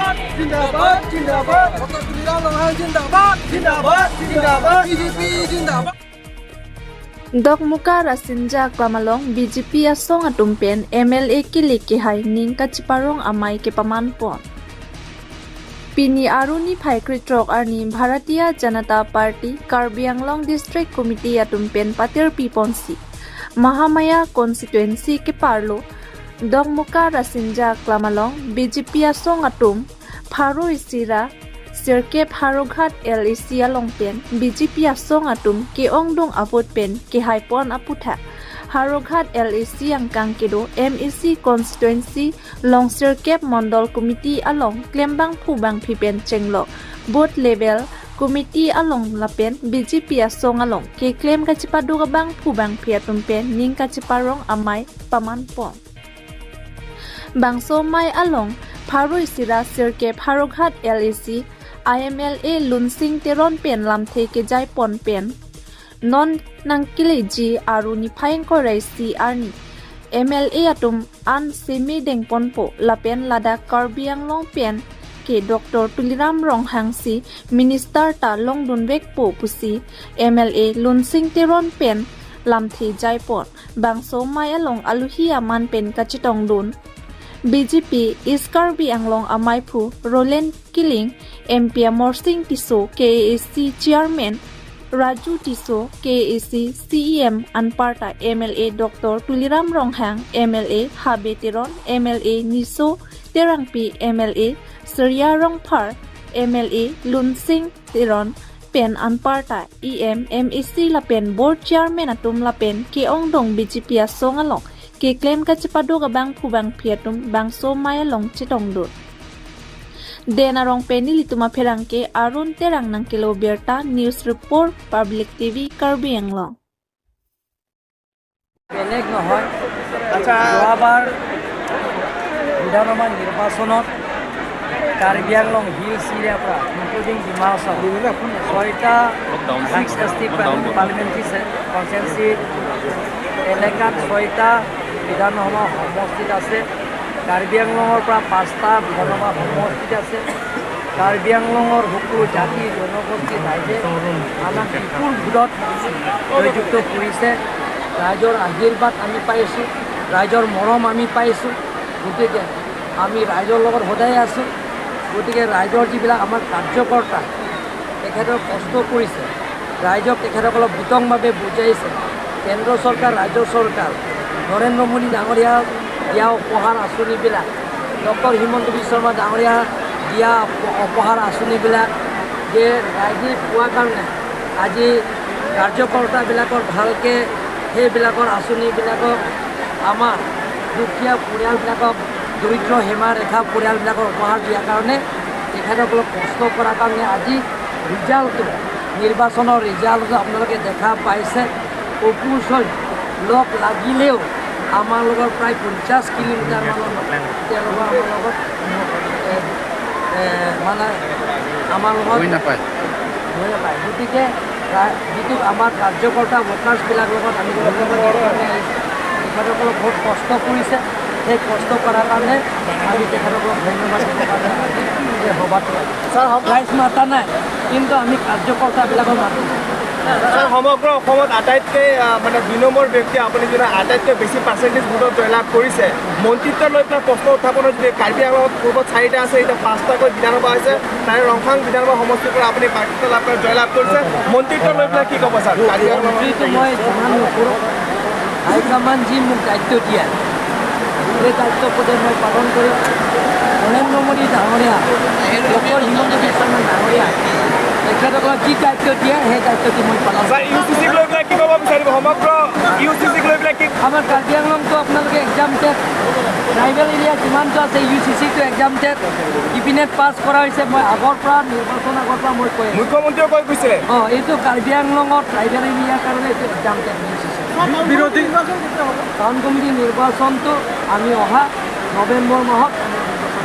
जिंदाबाद जिंदाबाद जिंदाबाद डॉक्टर तुलिराम रंहांग जिंदाबाद जिंदाबाद जिंदाबाद बीजेपी जिंदाबाद Dokmuka Rasinja Klamalong BJP asong atumpen MLA kilik ke hai ning kachiparong amai ke pamanpon. Pini Aruni Phai Kritrok Arni Bharatiya Janata Party Karbi Anglong District Committee atumpen Patir Piponsi Mahamaya Constituency ke Parlo Dokmuka Rasinja Klamalong BJP asong atum Pharo Isira Sirke Pharoghat LEC alongpen BJP asong atum ke ongdong apotpen ke haipon aputha Haroghat LEC angkang kedo MEC constituency long Sirke Mondol committee along Klembang Phubang Phipen Chenglo both level committee along lapen BJP asong along ke claim kachipadu gabang Phubang Phiatumpen ning kachiparong amai pamanpon Bangso mai along Pharo Isira Sirke Pharoghat LEC IMLA Lunsing Teron Pen Lamthe ke Jai Pon Pen Non Nangkile Ji Aruni Phayeng Korai Si Arni MLA Atum An Semi Deng Ponpo Lapen Lada Karbi Anglong Pen ke Dr. Tuliram Ronghang Si Minister Ta Long Dunbek Po Pusi MLA Lunsing Teron Pen Lamthe Jai Pon Bangso Mai Along Aluhi Aman Pen Kachitong Dun BJP Iskarbi Anglong Amaipu Roland Killing MP Morsing Tiso KAC Chairman Raju Tiso KAC CEM Anparta MLA Dr. Tuliram Ronghang MLA Habe Teron MLA Niso Terangpi MLA Surya Rongphar MLA Lunsing Teron Pen Anparta EM MEC Lapen Board Chairman Atum Lapen Ke Ongdong BJP Asong Along ke claim kachipado gabang Phubang Phiatum bangso maya long chitong do Dena rong peni lituma pherangke Arun Terang nang kilo Berta News Report Public TV Karbi Anglong বেলেগ নহয় আচ্ছা যোৱাবাৰ বিধানসভা নিৰ্বাচনত Karbi Anglong hills এৰিয়াৰ পৰা including Dima Hasao 6টা parliamentary constituency এলেকাত 6টা বিধানসভা সমষ্টিত আছে কাৰ্বি আংলঙৰ পৰা 5টা বিধানসভা সমষ্টিত আছে কাৰ্বি আংলঙৰ সকলো জাতি জনগোষ্ঠী ৰাইজে আমাক বিপুল ভোটত জয়যুক্ত কৰিছে ৰাইজৰ আশীৰ্বাদ আমি পাইছোঁ ৰাইজৰ মৰম আমি পাইছোঁ গতিকে আমি ৰাইজৰ লগত সদায় আছোঁ গতিকে ৰাইজৰ যিবিলাক আমাৰ কাৰ্যকৰ্তা তেখেতৰ কষ্ট কৰিছে ৰাইজক তেখেতসকলক বিতংভাৱে বুজাইছে কেন্দ্ৰ চৰকাৰ ৰাজ্য চৰকাৰ নৰেন্দ্ৰ মোদী ডাঙৰীয়া দিয়া উপহাৰ আঁচনিবিলাক ডক্টৰ হিমন্ত বিশ্ব শৰ্মা ডাঙৰীয়া দিয়া উপহাৰ আঁচনিবিলাক যে ৰাইজে পোৱাৰ কাৰণে আজি কাৰ্যকৰ্তাবিলাকৰ ভালকৈ সেইবিলাকৰ আঁচনিবিলাকক আমাৰ দুখীয়া পৰিয়ালবিলাকক দৰিদ্ৰ সীমাৰেখা পৰিয়ালবিলাকৰ উপহাৰ দিয়াৰ কাৰণে তেখেতসকলক কষ্ট কৰাৰ কাৰণে আজি ৰিজাল্টটো নিৰ্বাচনৰ ৰিজাল্টটো আপোনালোকে দেখা পাইছে অপুচল লগ লাগিলেও আমাৰ লগত প্ৰায় 50 কিলোমিটাৰ তেওঁলোকৰ আমাৰ লগত মানে আমাৰ লগত হৈ নাপায় গতিকে যিটো আমাৰ কাৰ্যকৰ্তা ভোটাৰ্ছবিলাকৰ লগত আমি তেখেতসকলক বহুত কষ্ট কৰিছে সেই কষ্ট কৰাৰ কাৰণে আমি তেখেতসকলক ধন্যবাদ দিবৰ কাৰণে সভাত ৰাইজ মাতা নাই কিন্তু আমি কাৰ্যকৰ্তাবিলাকক মাতিছোঁ সমগ্ৰ অসমত আটাইতকৈ মানে 2 নম্বৰ ব্যক্তি আপুনি যেনে আটাইতকৈ বেছি পাৰ্চেণ্টেজ ভোটত জয়লাভ কৰিছে মন্ত্ৰিত্ব লৈ পেলাই প্ৰশ্ন উত্থাপনৰ যদি কাৰ্বি আংলঙত পূৰ্বত 4টা আছে এতিয়া 5টাকৈ বিধানসভা হৈছে তাৰে ৰংখাং বিধানসভা সমষ্টিৰ পৰা আপুনি প্ৰাৰ্থিত্ব লাভ কৰি জয়লাভ কৰিছে মন্ত্ৰিত্ব লৈ পেলাই কি ক'ব ছাৰ মন্ত্ৰীটো মই যিমান নকৰোঁ হাইকমাণ্ড যি মোক দায়িত্ব দিয়ে সেই দায়িত্ব পদে মই পালন কৰিম নৰেন্দ্ৰ মোদী ডাঙৰীয়া ডক্টৰ হিমন্ত বিশ্ব শৰ্মা ডাঙৰীয়া তেখেতসকলক যি দায়িত্ব দিয়ে সেই দায়িত্বটি মই পালন ইউচিচিক লৈ পেলাই কি ক'ব বিচাৰিব সমগ্ৰ ইউচিচিক লৈ পেলাই কি আমাৰ কাৰ্বি আংলংটো আপোনালোকে এক্সামটেড ট্ৰাইবেল এৰিয়া যিমানটো আছে ইউচিচিটো এক্সামটেড ইপিনেট পাছ কৰা হৈছে মই আগৰ পৰা নিৰ্বাচন আগৰ পৰা মই কৈ মুখ্যমন্ত্ৰীয়ে কৈ গৈছিলে এইটো কাৰ্বি আংলঙত ট্ৰাইবেল এৰিয়াৰ কাৰণে এইটো এক্সামটেড ইউচিচি বিৰোধী টাউন কমিটি নিৰ্বাচনটো আমি অহা নৱেম্বৰ মাহত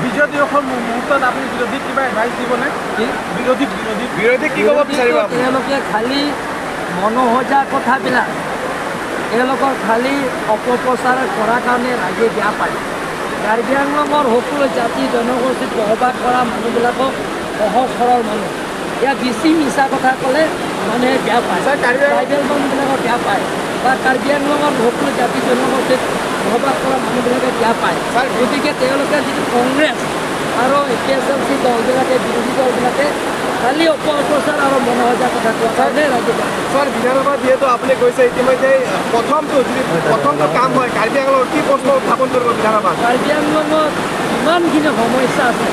বিজেপি অসম মুহূৰ্তত আপুনি বিৰোধীক কিবা এডভাইচ দিবনে বিৰোধীক কি ক'ব বিচাৰিব তেওঁলোকে খালী মনোহজা কথাবিলাক তেওঁলোকৰ খালী অপপ্ৰচাৰ কৰাৰ কাৰণে ৰাইজে বেয়া পায় কাৰ্বি আংলঙৰ সকলো জাতি জনগোষ্ঠীত বসবাস কৰা মানুহবিলাকক সহজ সৰল মানুহ ইয়াত বেছি মিছা কথা ক'লে মানুহে বেয়া পায় ট্ৰাইবেল মানুহবিলাকক বেয়া পায় বা কাৰ্বি আংলঙৰ সকলো জাতি জনগোষ্ঠীত বসবাস কৰা মানুহবিলাকে বেয়া পায় গতিকে তেওঁলোকে যিটো কংগ্ৰেছ আৰু APSLC দলবিলাকে বিৰোধী দলবিলাকে খালি অপপ্ৰচাৰ আৰু মনোহজা কথা কোৱা কাৰণে ৰাজ্য স্যাৰ বিধানসভা যেহেতু আপনি কৈছে ইতিমধ্যে প্ৰথমটো কাম হয় কাৰ্বি আংলঙত কি প্ৰশ্ন উত্থাপন কৰব বিধানসভা কাৰ্বি আংলঙত ইমানখিনি সমস্যা আছে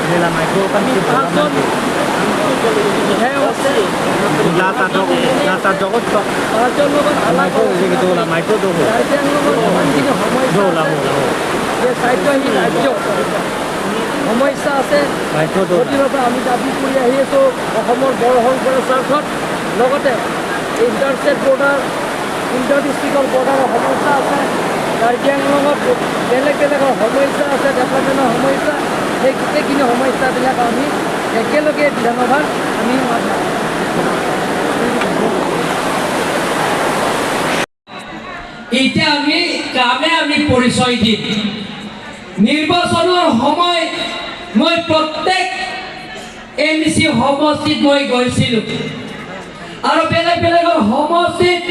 আমি 5জন বিধায়ক আছে 5জন লগত আলাপ কাৰ্বি আংলঙত ইমানখিনি সমস্যা আছে যে চাৰিটাহীন ৰাজ্য সমস্যা আছে গতিকে আমি দাবী কৰি আহি আছোঁ অসমৰ বড়োসকলৰ স্বাৰ্থত লগতে ইণ্টাৰষ্টেট বৰ্ডাৰ ইণ্টাৰ ডিষ্ট্ৰিক্টৰ বৰ্ডাৰৰ সমস্যা আছে কাৰ্বি আংলঙত বেলেগ বেলেগৰ সমস্যা আছে ডেভেলপমেণ্টৰ সমস্যা সেই গোটেইখিনি সমস্যাবিলাক আমি একেলগে বিধানসভাত আমি মাত মাতিম এতিয়া আমি পৰিচয় দিম নিৰ্বাচনৰ সময় মই প্ৰত্যেক MEC সমষ্টিত মই গৈছিলোঁ আৰু বেলেগ বেলেগৰ সমষ্টিত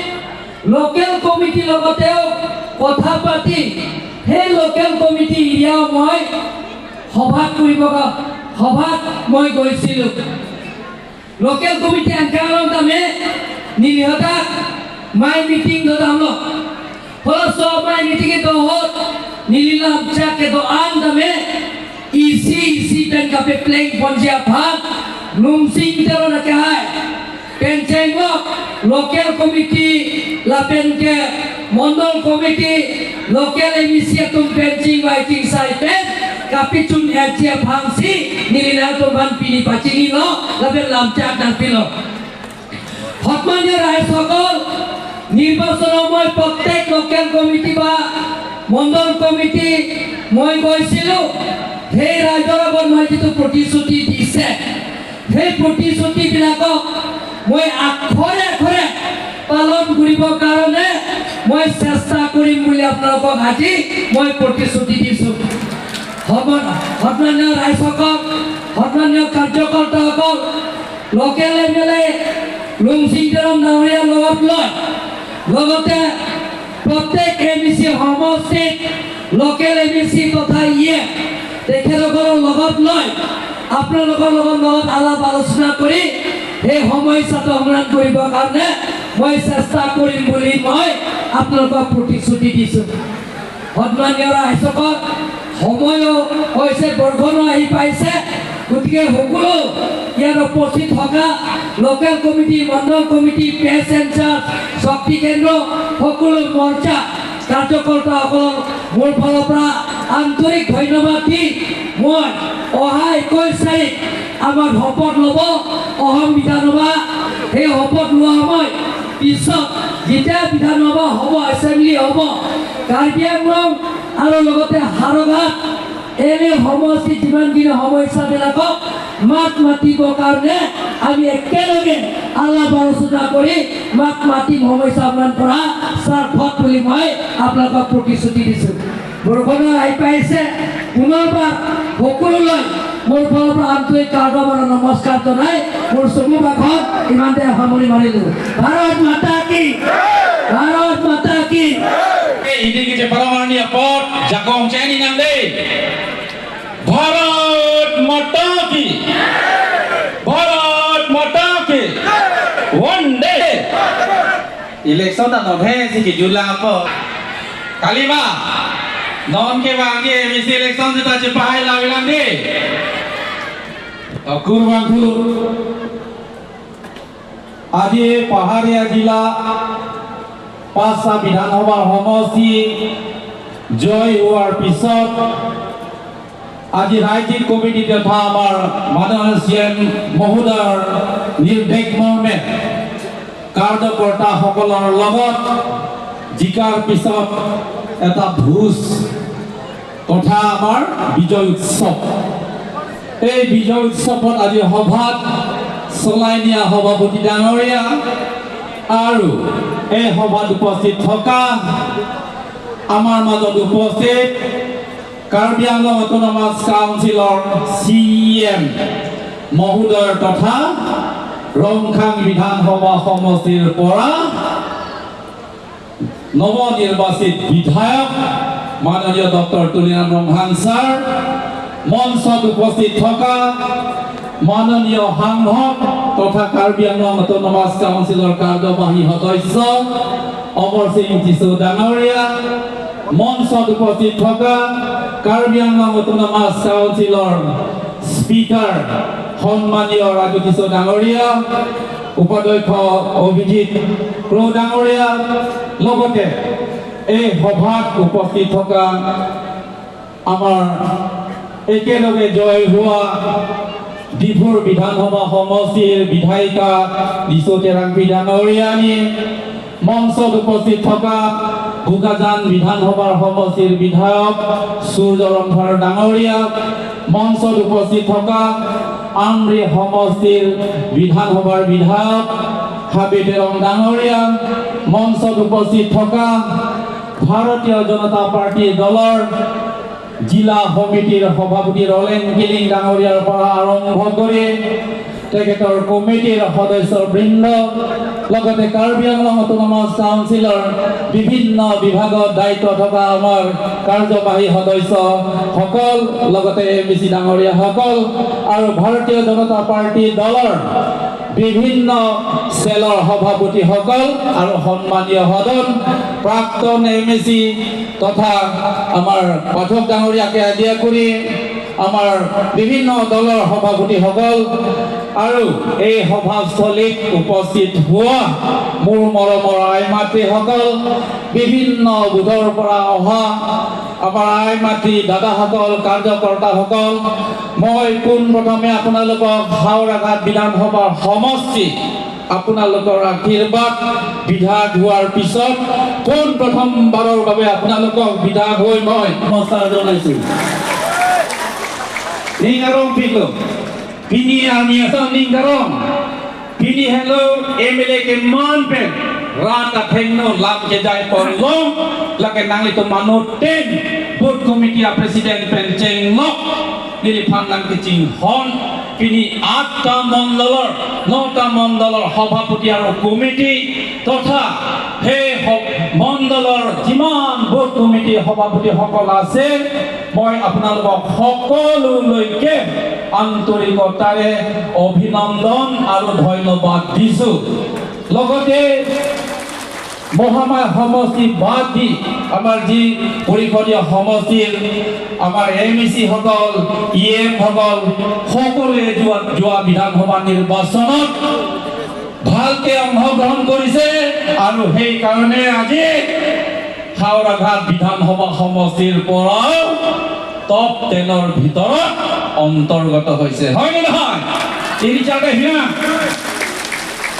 লোকেল কমিটিৰ লগতেও কথা পাতি সেই লোকেল কমিটি এৰিয়াও মই সভাত মই গৈছিলোঁ লোকেল কমিটি আনকাৰণ তামে নিলিহতা মাই meeting দদামলো Kalau main meeting itu hot, nililam cak itu andame isi dan kape playing ponja phan, numsing terus nak hai, penceng local committee, lapen ke mondol committee, local MEC atum pencing writing side pen, kape cun aja phangsi, nililam tu ban pini pacini lo, lapen lam cak dan pilo. Hotmannya rai sokol. নিৰ্বাচনৰ মই প্ৰত্যেক local committee বা মণ্ডল committee মই গৈছিলোঁ সেই ৰাইজৰ আগত মই যিটো প্ৰতিশ্ৰুতি দিছে সেই প্ৰতিশ্ৰুতিবিলাকক মই আখৰে আখৰে পালন কৰিবৰ কাৰণে মই চেষ্টা কৰিম বুলি আপোনালোকক আজি মই প্ৰতিশ্ৰুতি দিছোঁ সন্মানীয় ৰাইজসকল সন্মানীয় কাৰ্যকৰ্তাসকল লোকেল MLA লুমচিং তেৰম ডাঙৰীয়াৰ লগত লৈ লগতে প্ৰত্যেক MEC সমষ্টিত লোকেল MEC তথা তেখেতসকলৰ লগত লৈ আপোনালোকৰ লগত আলাপ আলোচনা কৰি এই সমস্যাটো সমাধান কৰিবৰ কাৰণে মই চেষ্টা কৰিম বুলি মই আপোনালোকক প্ৰতিশ্ৰুতি দিছোঁ সন্মানীয় ৰাইজসকল সময়ো হৈছে বৰ্ষণো আহি পাইছে গতিকে সকলো ইয়াত উপস্থিত থকা লোকেল কমিটি মণ্ডল কমিটি প্ৰেছ চেণ্টাৰ শক্তি কেন্দ্ৰ সকলো মৰ্চা কাৰ্যকৰ্তাসকলক মোৰ ফালৰ পৰা আন্তৰিক ধন্যবাদ দি মই অহা 21 তাৰিখ আমাৰ শপত ল'ব অসম বিধানসভা সেই শপত লোৱা সময় পিছত যেতিয়া বিধানসভা হ'ব এছেম্বলি হ'ব কাৰ্বি আংলং আৰু লগতে হাৰঘাট এনে সমষ্টিত যিমানখিনি সমস্যাবিলাকক মাত মাতিবৰ কাৰণে আমি একেলগে আলাপ আলোচনা কৰি মাত মাতিম সমস্যা সমাধান কৰা স্বাৰ্থত বুলি মই আপোনালোকক প্ৰতিশ্ৰুতি দিছোঁ বৰষুণৰ আহি পাইছে পুনৰবাৰ সকলোলৈ মোৰ ফালৰ পৰা আন্তৰিক কাৰ্যবাৰ নমস্কাৰ জনাই মোৰ চমু ভাষণ ইমানতে সামৰি মাৰিলোঁ ভাৰত মাতা কি ভাৰত মাতা কি ini kita paramania pot jakong chani namde Bharat Mata ki Bharat Mata ki one day election ta non hai si ki jula ko kalima non ke bangi MEC election ta je pahai la bilang ni kurban dulu আজি পাহাড়িয়া জিলা পাঁচটা বিধানসভাৰ সমষ্টি জয় হোৱাৰ পিছত আজি ৰাজ্যিক কমিটি তথা আমাৰ মাননীয় CM মহোদয়ৰ নিৰ্দেশ মৰ্মে কাৰ্যকৰ্তাসকলৰ লগত জিকাৰ পিছত এটা ভোজ তথা আমাৰ বিজয় উৎসৱ এই বিজয় উৎসৱত আজি সভাত চলাই নিয়া সভাপতি ডাঙৰীয়া আৰু এই সভাত উপস্থিত থকা আমাৰ মাজত উপস্থিত কাৰ্বি আংলং অটোনমাস কাউন্সিলৰ CEM মহোদয় তথা ৰংখাং বিধানসভা সমষ্টিৰ পৰা নৱনিৰ্বাচিত বিধায়ক মাননীয় ডক্টৰ তুলিৰাম ৰংহাং ছাৰ, মঞ্চত উপস্থিত থকা মাননীয় সাংসদ তথা কাৰ্বি আংলং অটোনমাস কাউন্সিলৰ কাৰ্যবাহী সদস্য অমৰ সিং টিছু ডাঙৰীয়া, মঞ্চত উপস্থিত থকা কাৰ্বি আংলং অটোনমাস কাউন্সিলৰ স্পিকাৰ সন্মানীয় ৰাজু টিছু ডাঙৰীয়া, উপাধ্যক্ষ অভিজিৎ প্ৰ ডাঙৰীয়া, লগতে এই সভাত উপস্থিত থকা আমাৰ একেলগে জয় হোৱা ডিফুৰ বিধানসভা সমষ্টিৰ বিধায়িকা লিচু টেৰাংপি ডাঙৰীয়ানী, মঞ্চত উপস্থিত থকা বোকাজান বিধানসভাৰ সমষ্টিৰ বিধায়ক সূৰ্য ৰংভাৰ ডাঙৰীয়া, মঞ্চত উপস্থিত থকা আমৰি সমষ্টিৰ বিধানসভাৰ বিধায়ক হাবি টেৰং ডাঙৰীয়া, মঞ্চত উপস্থিত থকা ভাৰতীয় জনতা পাৰ্টি দলৰ জিলা সমিতিৰ সভাপতি ৰলেন কিলিং ডাঙৰীয়াৰ পৰা আৰম্ভ কৰি তেখেতৰ কমিটিৰ সদস্যবৃন্দ, লগতে কাৰ্বি আংলং অটোনমাস কাউন্সিলৰ বিভিন্ন বিভাগত দায়িত্ব থকা আমাৰ কাৰ্যবাহী সদস্যসকল, লগতে MBC ডাঙৰীয়াসকল আৰু ভাৰতীয় জনতা পাৰ্টি দলৰ বিভিন্ন চেলৰ সভাপতিসকল আৰু সন্মানীয় সদন, প্ৰাক্তন MBC তথা আমাৰ পাঠক ডাঙৰীয়াকে আদি কৰি আমাৰ বিভিন্ন দলৰ সভাপতিসকল আৰু এই সভাস্থলীত উপস্থিত হোৱা মোৰ মৰমৰ আই মাতৃসকল, বিভিন্ন বুধৰ পৰা অহা আমাৰ আই মাতৃ দাদাসকল, কাৰ্যকৰ্তাসকল, মই পোনপ্ৰথমে আপোনালোকক হাওৰাঘাট বিধানসভাৰ সমষ্টি আপোনালোকৰ আশীৰ্বাদ বিধায়ক হোৱাৰ পিছত পোনপ্ৰথমবাৰৰ বাবে আপোনালোকক বিধায়ক হৈ মই নমস্কাৰ জনাইছোঁ। Ningarong pilo, pini army asal ningarong, pini hello MLA ke manpen, rata thengno lap ke jai porlong, lake nangli to manoten, board committee a president penceng lok, nili phanang ke ching hon, pini 8টা মণ্ডলৰ 9টা মণ্ডলৰ সভাপতি আৰু committee তথা সেই মণ্ডলৰ যিমান board committee সভাপতিসকল আছে মই আপোনালোকক সকলোলৈকে আন্তৰিকতাৰে অভিনন্দন আৰু ধন্যবাদ দিছোঁ। লগতে মহামায়া সমষ্টি বাদ দি আমাৰ যি পৰিষদীয় সমষ্টিৰ আমাৰ MBC সকল EM সকল সকলোৱে যোৱা বিধানসভা নিৰ্বাচনত ভালকে অংশগ্ৰহণ কৰিছে আৰু সেইকাৰণে আজি হাওৰাঘাট বিধানসভা সমষ্টিৰ পৰা টপ 10ৰ ভিতৰত অন্তৰ্গত হৈছে, হয়নে নহয়? তিনি চাৰটা হিয়া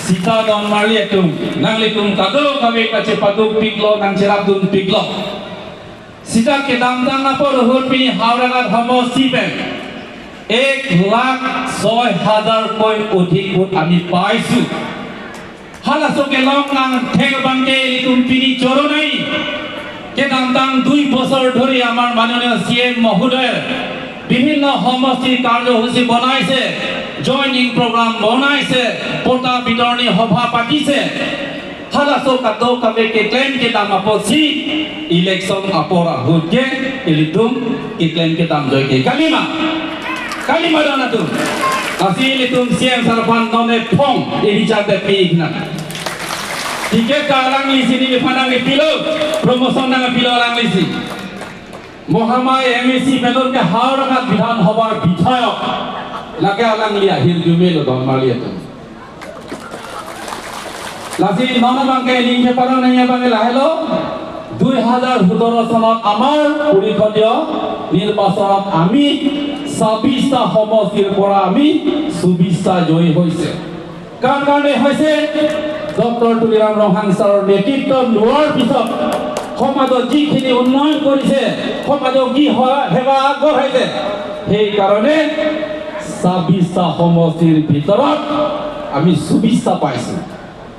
Sita don Maria tum nangli tum kado kabe kace paduk piklo nang cerap dun piklo. Sita ke dam dam na por hur pini Haoraঘাট সমষ্টি pe 1,06,000 koi অধিক ভোট আমি পাইছো। হালাসো ke long nang thek banke tum pini choro nai ke dam dam 2 বছৰ ধৰি আমাৰ মাননীয় CM মহোদয় বিভিন্ন সমষ্টি কাৰ্যসূচী বনাইছে, জয়নিং প্ৰগ্ৰাম বনাইছে, পটা বিতৰণী সভা পাতিছে। হালাসো কাদো কাবে ke claim ke dam aposi election apora hutke elitum ke claim ke dam joy ke kalima dana tu asi elitum CM sarpan none phong elijar de pigna tiket kalang li sini ni panang ni pilo promotion nang pilo lang li si Mahamaya MBC পেলকে Howraghat বিধানসভাৰ বিধায়ক লাগে আলাংলিয়া hill জুমেলো দমালিয়া লাজি ননবাংকে লিংকে পাৰো নাই বাংগে লাহেলো 2017 চনত আমাৰ পৰিষদীয় নিৰ্বাচনত আমি 26টা সমষ্টিৰ পৰা আমি 24টা জয়ী হৈছে। কাৰণে হৈছে ডক্টৰ তুলিৰাম ৰংহাং ছাৰৰ নেতৃত্ব লোৱাৰ পিছত সমাজত যিখিনি উন্নয়ন কৰিছে, সমাজক কি সেৱা আগবঢ়াইছে, সেইকাৰণে 26টা সমষ্টিৰ ভিতৰত আমি 24টা পাইছো।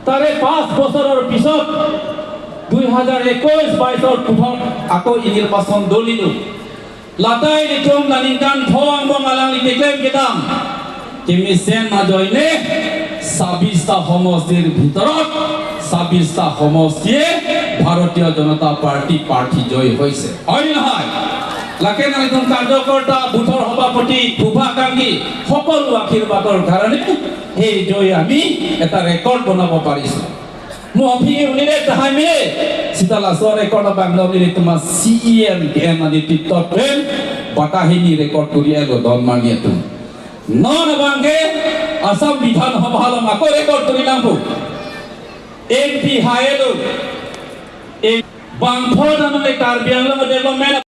তাৰে 5 বছৰৰ পিছত 2021-22 পুনৰ আকৌ নিৰ্বাচন দলিলো। latai di kum naningkan thoang bong alang di teklem kitam kimi sen majoine sabista homostir bhitorot sabista homostie bharatiya janata party party joy hoise hoy nahoy laken ekদম কাৰ্যকৰ্তা বুথৰ সভাপতি শুভাকাংক্ষী সকলো আশীৰ্বাদৰ কাৰণে এই জয় আমি এটা ৰেকৰ্ড বনাব পাৰিছো মই অভিয়ে উনিৰে তাহাই মে সিতালা সৰ ৰেকৰ্ড বাংলাদেশ তোমা সিএম জ্ঞান আদি টিট্টন বাটাহিনী ৰেকৰ্ড কৰি আলো দল মাগিয়ে তুম নন বাংগে আসাম বিধান সভাল মাকো ৰেকৰ্ড কৰি নামু এমপি হায়েলো এই বাংফৰ জানলে কাৰ্বি আংলং ডেভেলপমেন্ট